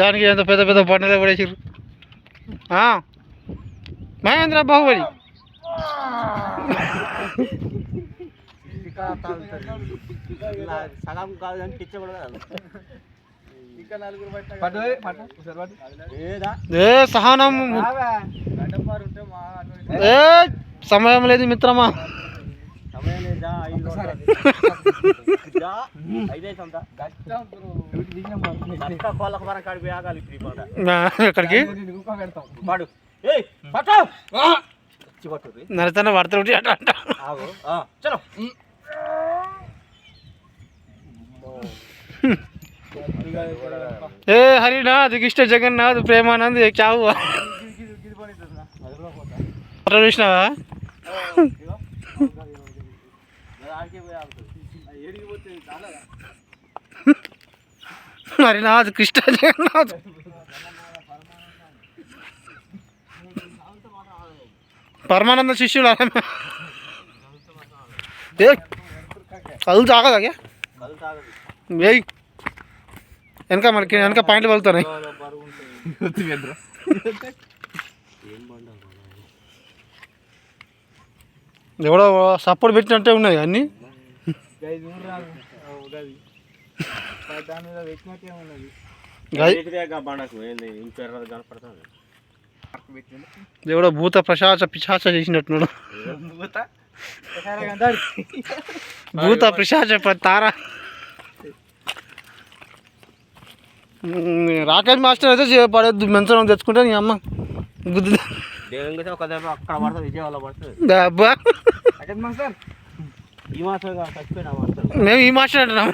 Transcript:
దానికి ఎంత పెద్ద పెద్ద పంటలు పడేసారు. మహేంద్ర బాహుబలి సగం కాదు కానీ టిచ్చ కూడా సహనం సమయం లేదు మిత్రమా. ఎక్కడికి నరతన పడుతుంటే అట్లా చలో. ఏ హరినాథ్ కృష్ణ జగన్నాథ్ ప్రేమానంద్ క్యా హువా అట్లా చూసినావా? హరినాథ్ కృష్ణ జగన్నాథ్ పరమానంద శిష్యులు కదులు తాగదా వేయి వెనక మనకి వెనక పాయింట్లు పలుతున్నాయి. ఎవడో సపోర్ట్ పెట్టినట్టే ఉన్నాయి అన్నీ. ఎవడో భూత ప్రశాచ పిశాచ చేసినట్టున్నాడు. భూత పిశాచ తారా రాకేష్ మాస్టర్ అయితే పడేది మంచం తెచ్చుకుంటే నీ అమ్మ గుద్దు అబ్బా. మేము ఈ మాస్టర్ అంటున్నాము.